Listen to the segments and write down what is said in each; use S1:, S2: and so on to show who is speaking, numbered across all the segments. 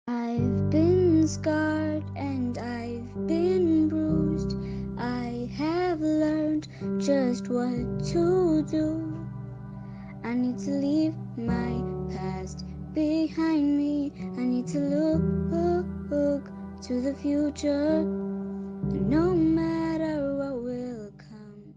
S1: I've been scarred and I've been bruised. I have learned just what to do. I need to leave my past behind me. I need to look to the future. No matter what will come.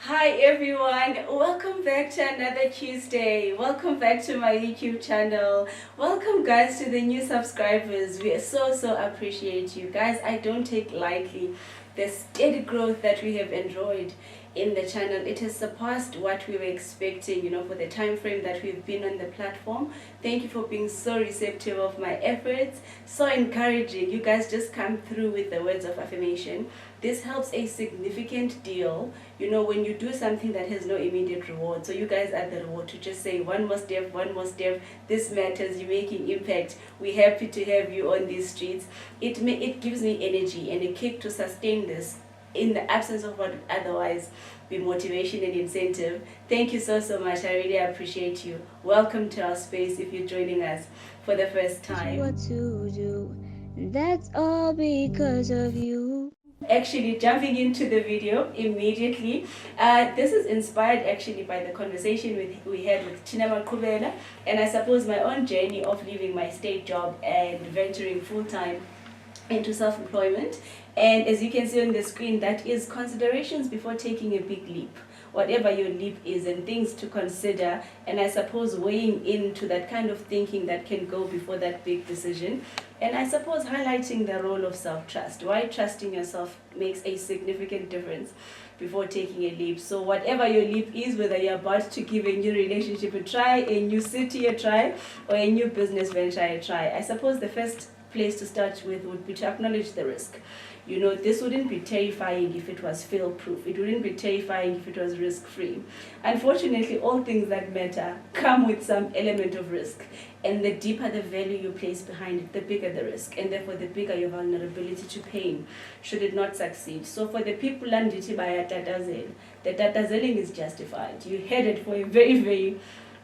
S2: Hi everyone, welcome back to another Tuesday. Welcome back to my YouTube channel. Welcome guys to the new subscribers. We so appreciate you guys. I don't take lightly the steady growth that we have enjoyed in the channel. It has surpassed what we were expecting, for the time frame that we've been on the platform. Thank you for being so receptive of my efforts, so encouraging. You guys just come through with the words of affirmation. This helps a significant deal, when you do something that has no immediate reward. So you guys are the reward to just say one more step, this matters, you're making impact, we're happy to have you on these streets. It gives me energy and a kick to sustain this in the absence of what would otherwise be motivation and incentive. Thank you so much. I really appreciate you. Welcome to our space if you're joining us for the first time.
S1: What to do, and that's all because of you.
S2: Actually, jumping into the video immediately, this is inspired actually by the conversation we had with Chinema Kubela, and I suppose my own journey of leaving my state job and venturing full-time into self-employment. And as you can see on the screen, that is considerations before taking a big leap, whatever your leap is, and things to consider, and I suppose weighing into that kind of thinking that can go before that big decision. And I suppose highlighting the role of self-trust, why trusting yourself makes a significant difference before taking a leap. So whatever your leap is, whether you're about to give a new relationship a try, a new city a try, or a new business venture a try, I suppose the first place to start with would be to acknowledge the risk. This wouldn't be terrifying if it was fail-proof. It wouldn't be terrifying if it was risk-free. Unfortunately, all things that matter come with some element of risk. And the deeper the value you place behind it, the bigger the risk. And therefore, the bigger your vulnerability to pain, should it not succeed. So for the people landed by a tatazel, the tatazeling is justified. You're headed for a very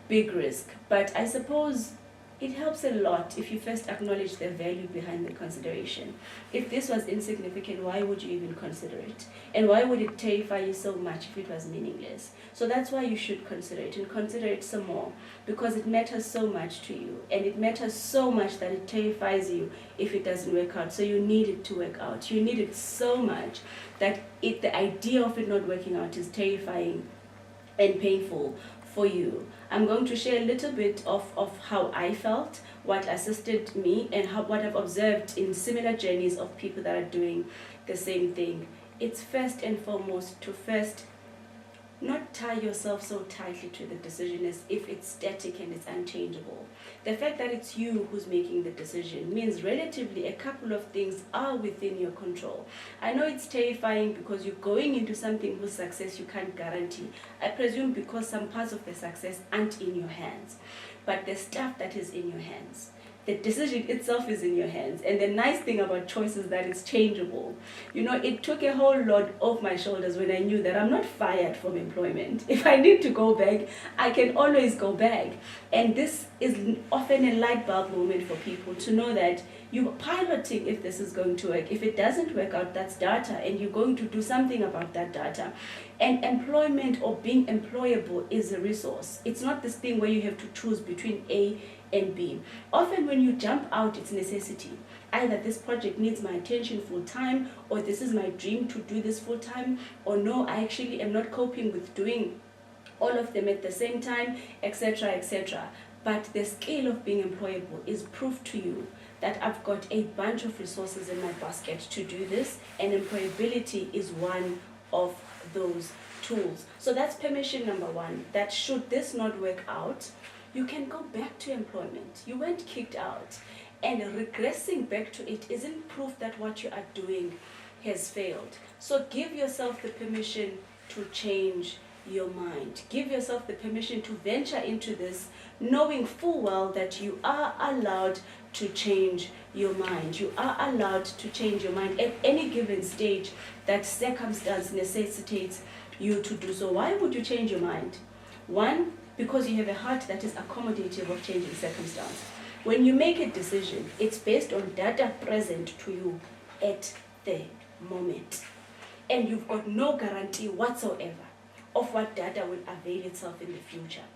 S2: big risk. But I suppose it helps a lot if you first acknowledge the value behind the consideration. If this was insignificant, why would you even consider it? And why would it terrify you so much if it was meaningless? So that's why you should consider it, and consider it some more, because it matters so much to you, and it matters so much that it terrifies you if it doesn't work out. So you need it to work out. You need it so much that the idea of it not working out is terrifying and painful for you. I'm going to share a little bit of how I felt, what assisted me, and what I've observed in similar journeys of people that are doing the same thing. It's first and foremost to first not tie yourself so tightly to the decision as if it's static and it's unchangeable. The fact that it's you who's making the decision means relatively a couple of things are within your control. I know it's terrifying because you're going into something whose success you can't guarantee. I presume because some parts of the success aren't in your hands. But the stuff that is in your hands, the decision itself is in your hands. And the nice thing about choice is that it's changeable. It took a whole lot off my shoulders when I knew that I'm not fired from employment. If I need to go back, I can always go back. And this is often a light bulb moment for people to know that you're piloting if this is going to work. If it doesn't work out, that's data, and you're going to do something about that data. And employment, or being employable, is a resource. It's not this thing where you have to choose between A and B. Often when you jump out, it's necessity. Either this project needs my attention full time, or this is my dream to do this full time, or no, I actually am not coping with doing all of them at the same time, etc., etc. But the scale of being employable is proof to you that I've got a bunch of resources in my basket to do this, and employability is one of those tools. So that's permission number one, that should this not work out, you can go back to employment. You weren't kicked out. And regressing back to it isn't proof that what you are doing has failed. So give yourself the permission to change your mind. Give yourself the permission to venture into this, knowing full well that you are allowed to change your mind. You are allowed to change your mind at any given stage that circumstance necessitates you to do so. Why would you change your mind? One, because you have a heart that is accommodative of changing circumstance. When you make a decision, it's based on data present to you at the moment. And you've got no guarantee whatsoever of what data will avail itself in the future.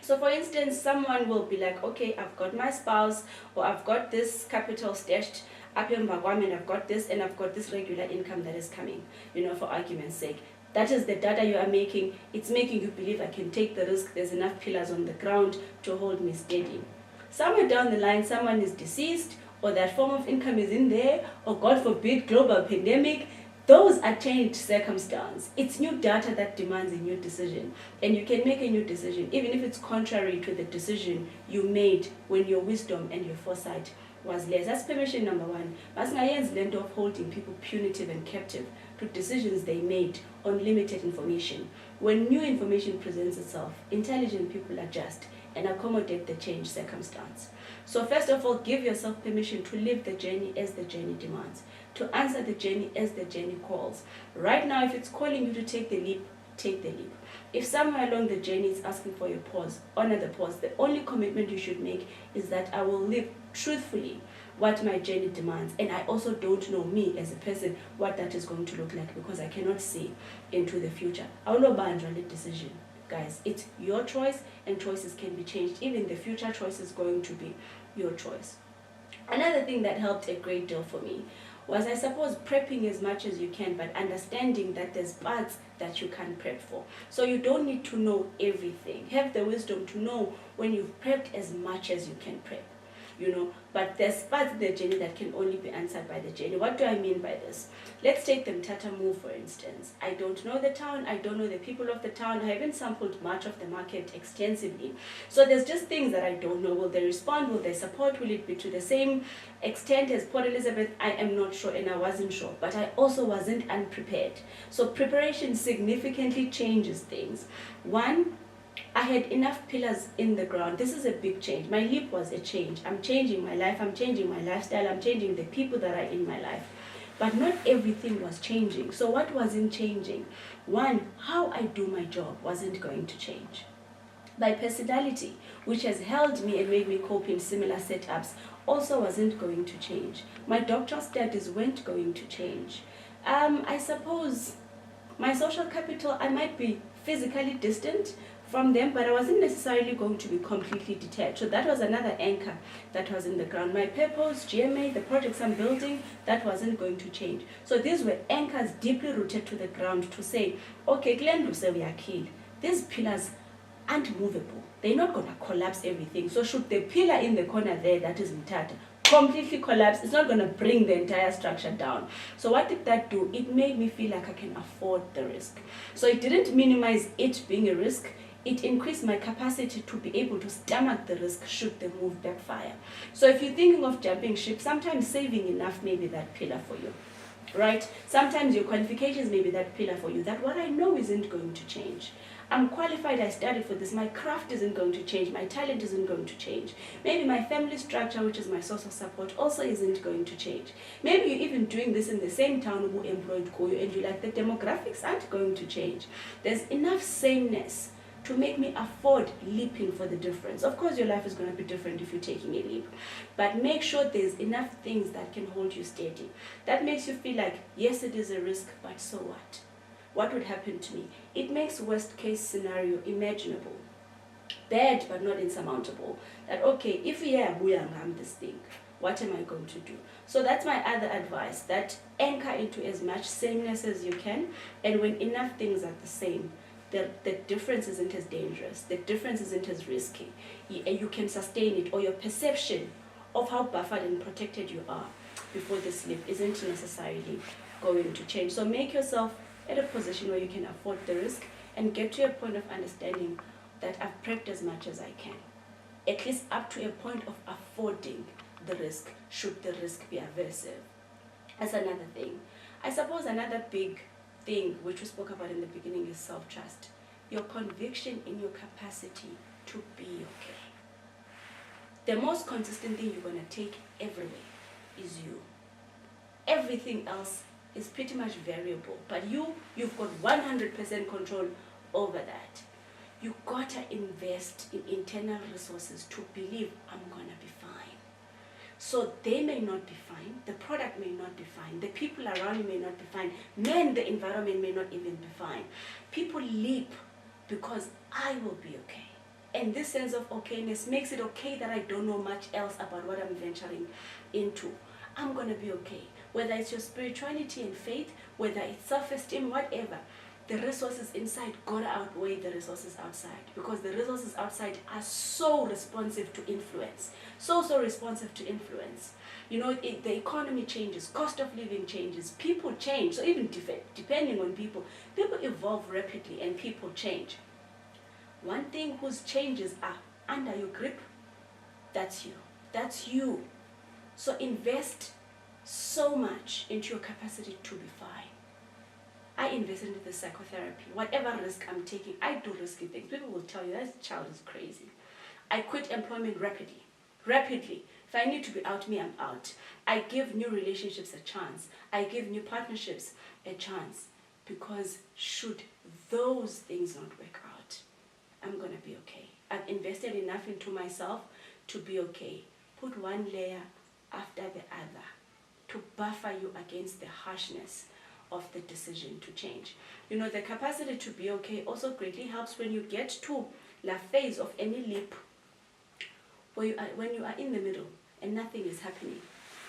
S2: So for instance, someone will be like, okay, I've got my spouse, or I've got this capital stashed up in Bagwam, and I've got this, and I've got this regular income that is coming, for argument's sake. That is the data you are making. It's making you believe I can take the risk. There's enough pillars on the ground to hold me steady. Somewhere down the line, someone is deceased, or that form of income is in there, or God forbid, global pandemic. Those are changed circumstance. It's new data that demands a new decision. And you can make a new decision, even if it's contrary to the decision you made when your wisdom and your foresight was less. That's permission number one. Masingayenzi lento of holding people punitive and captive to decisions they made on limited information. When new information presents itself, intelligent people adjust and accommodate the changed circumstance. So first of all, give yourself permission to live the journey as the journey demands, to answer the journey as the journey calls. Right now, if it's calling you to take the leap, take the leap. If somewhere along the journey it's asking for your pause, honor the pause. The only commitment you should make is that I will live truthfully what my journey demands. And I also don't know me as a person what that is going to look like, because I cannot see into the future. I will not bind on the decision. Guys, it's your choice, and choices can be changed. Even the future choice is going to be your choice. Another thing that helped a great deal for me was, I suppose, prepping as much as you can, but understanding that there's parts that you can't prep for. So you don't need to know everything. Have the wisdom to know when you've prepped as much as you can prep. But there's parts of the journey that can only be answered by the journey. What do I mean by this? Let's take the Mthatha move, for instance. I don't know the town, I don't know the people of the town, I haven't sampled much of the market extensively. So there's just things that I don't know. Will they respond? Will they support? Will it be to the same extent as Port Elizabeth? I am not sure, and I wasn't sure. But I also wasn't unprepared. So preparation significantly changes things. One, I had enough pillars in the ground. This is a big change. My leap was a change. I'm changing my life. I'm changing my lifestyle. I'm changing the people that are in my life. But not everything was changing. So what wasn't changing? One, how I do my job wasn't going to change. My personality, which has held me and made me cope in similar setups, also wasn't going to change. My doctoral studies weren't going to change. I suppose my social capital, I might be physically distant from them, but I wasn't necessarily going to be completely detached. So that was another anchor that was in the ground. My purpose, GMA, the projects I'm building, that wasn't going to change. So these were anchors deeply rooted to the ground to say, okay, Glenn Luce, we are killed. These pillars aren't movable. They're not going to collapse everything. So should the pillar in the corner there, that is Mthatha, completely collapse, it's not going to bring the entire structure down. So what did that do? It made me feel like I can afford the risk. So it didn't minimize it being a risk. It increased my capacity to be able to stomach the risk should the move backfire. So if you're thinking of jumping ship, sometimes saving enough may be that pillar for you, right? Sometimes your qualifications may be that pillar for you, that what I know isn't going to change. I'm qualified, I studied for this, my craft isn't going to change, my talent isn't going to change. Maybe my family structure, which is my source of support, also isn't going to change. Maybe you're even doing this in the same town who employed Koyo, and you're like, the demographics aren't going to change. There's enough sameness to make me afford leaping for the difference. Of course, your life is going to be different if you're taking a leap, but make sure there's enough things that can hold you steady. That makes you feel like, yes, it is a risk, but so what? What would happen to me? It makes worst case scenario imaginable. Bad, but not insurmountable. That, okay, if we are this thing, what am I going to do? So that's my other advice, that anchor into as much sameness as you can, and when enough things are the same, the difference isn't as dangerous, the difference isn't as risky. You can sustain it, or your perception of how buffered and protected you are before the slip isn't necessarily going to change. So make yourself at a position where you can afford the risk, and get to a point of understanding that I've prepped as much as I can. At least up to a point of affording the risk, should the risk be aversive. That's another thing. I suppose another big thing which we spoke about in the beginning is self-trust. Your conviction in your capacity to be okay. The most consistent thing you're going to take everywhere is you. Everything else is pretty much variable, but you've got 100% control over that. You gotta invest in internal resources to believe I'm gonna be fine. So they may not be fine, the product may not be fine, the people around you may not be fine, the environment may not even be fine. People leap because I will be okay. And this sense of okayness makes it okay that I don't know much else about what I'm venturing into. I'm going to be okay. Whether it's your spirituality and faith, whether it's self-esteem, whatever, the resources inside gotta outweigh the resources outside, because the resources outside are so responsive to influence. So responsive to influence. You know, the economy changes, cost of living changes, people change. So even depending on people evolve rapidly and people change. One thing whose changes are under your grip, that's you. That's you. So invest so much into your capacity to be fine. I invest into the psychotherapy. Whatever risk I'm taking, I do risky things. People will tell you that child is crazy. I quit employment rapidly. If I need to be out, I'm out. I give new relationships a chance. I give new partnerships a chance. Because should those things not work out, I'm going to be okay. I've invested enough into myself to be okay. Put one layer after the other to buffer you against the harshness of the decision to change. You know, the capacity to be okay also greatly helps when you get to the phase of any leap when you are in the middle and nothing is happening.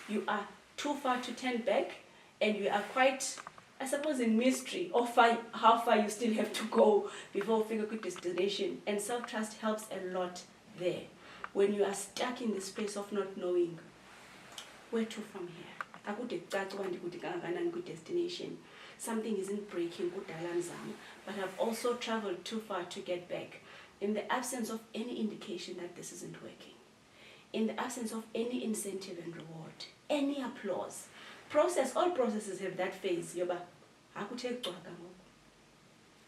S2: You are too far to turn back, and you are quite, I suppose, in mystery of how far you still have to go before you figure out destination. And self-trust helps a lot there. When you are stuck in the space of not knowing where to from here. Good destination. Something isn't breaking, but I've also traveled too far to get back. In the absence of any indication that this isn't working, in the absence of any incentive and reward, any applause, all processes have that phase. Yoba,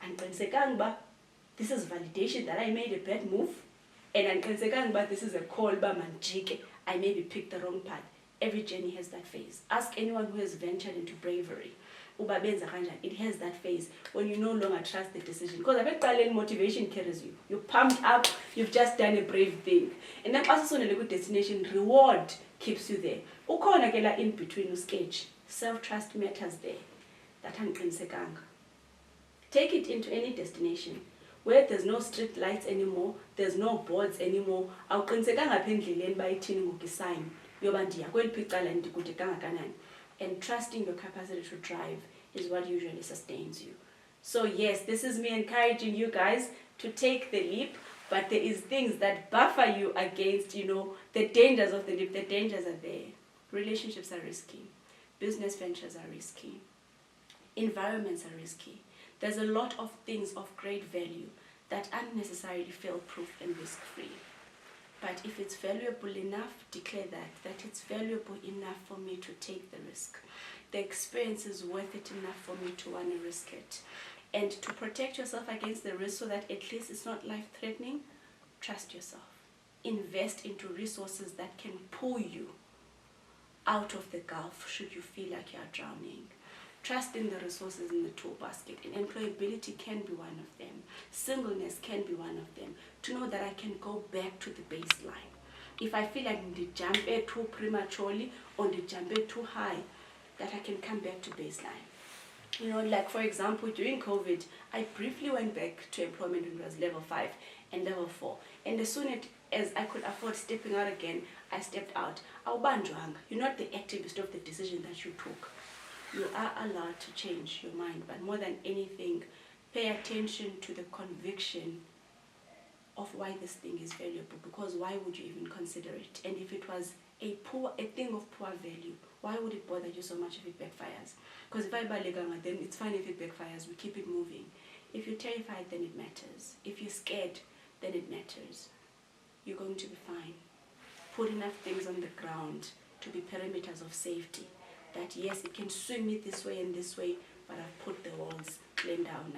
S2: and this is validation that I made a bad move, and this is a call by manjike, I maybe picked the wrong path. Every journey has that phase. Ask anyone who has ventured into bravery. It has that phase when you no longer trust the decision. Because I bet motivation carries you. You're pumped up, you've just done a brave thing. And then also on a good destination, reward keeps you there. In between sketch. Self-trust matters there. That take it into any destination where there's no street lights anymore, there's no boards anymore. And trusting your capacity to drive is what usually sustains you. So yes, this is me encouraging you guys to take the leap, but there is things that buffer you against, the dangers of the leap. The dangers are there. Relationships are risky. Business ventures are risky. Environments are risky. There's a lot of things of great value that unnecessarily fail-proof and risk-free. But if it's valuable enough, declare that it's valuable enough for me to take the risk. The experience is worth it enough for me to want to risk it. And to protect yourself against the risk so that at least it's not life-threatening, trust yourself. Invest into resources that can pull you out of the gulf should you feel like you're drowning. Trust in the resources in the tool basket, and employability can be one of them. Singleness can be one of them. To know that I can go back to the baseline. If I feel like I jump too prematurely or I jump too high, that I can come back to baseline. Like for example, during COVID, I briefly went back to employment when it was level 5 and level 4. And as soon as I could afford stepping out again, I stepped out. You're not the activist of the decision that you took. You are allowed to change your mind, but more than anything, pay attention to the conviction of why this thing is valuable, because why would you even consider it? And if it was a thing of poor value, why would it bother you so much if it backfires? Because if I buy leganga, then it's fine if it backfires, we keep it moving. If you're terrified, then it matters. If you're scared, then it matters. You're going to be fine. Put enough things on the ground to be perimeters of safety. That yes, it can swing me this way and this way, but I've put the walls clean down.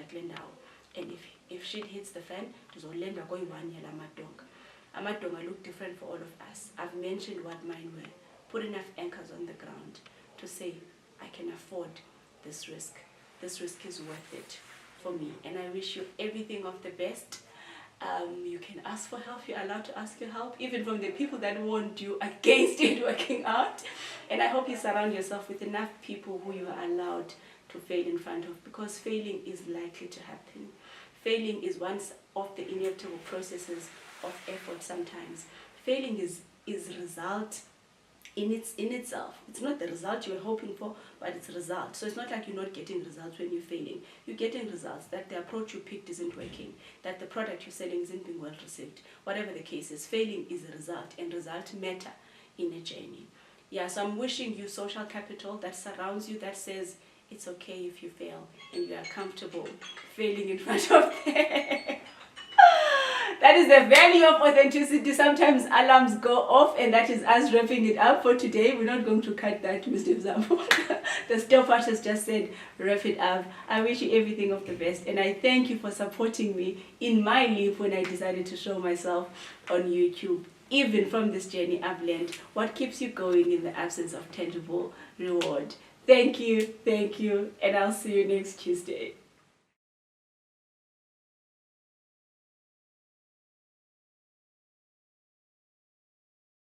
S2: And if shit hits the fan, there's all land going 1 year amadonga look different for all of us. I've mentioned what mine were. Put enough anchors on the ground to say, I can afford this risk. This risk is worth it for me. And I wish you everything of the best. You can ask for help. You're allowed to ask for help, even from the people that warned you against it working out. And I hope you surround yourself with enough people who you are allowed to fail in front of, because failing is likely to happen. Failing is one of the inevitable processes of effort sometimes. Failing is result in itself. It's not the result you were hoping for, but it's a result. So it's not like you're not getting results when you're failing. You're getting results that the approach you picked isn't working, that the product you're selling isn't being well received. Whatever the case is, failing is a result, and results matter in a journey. Yeah, so I'm wishing you social capital that surrounds you, that says it's okay if you fail and you are comfortable failing in front of them. That is the value of authenticity. Sometimes alarms go off, and that is us wrapping it up for today. We're not going to cut that, Mr. Zambo. The stopwatch has just said, wrap it up. I wish you everything of the best, and I thank you for supporting me in my leap when I decided to show myself on YouTube. Even from this journey, I've learned what keeps you going in the absence of tangible reward. Thank you, and I'll see you next Tuesday.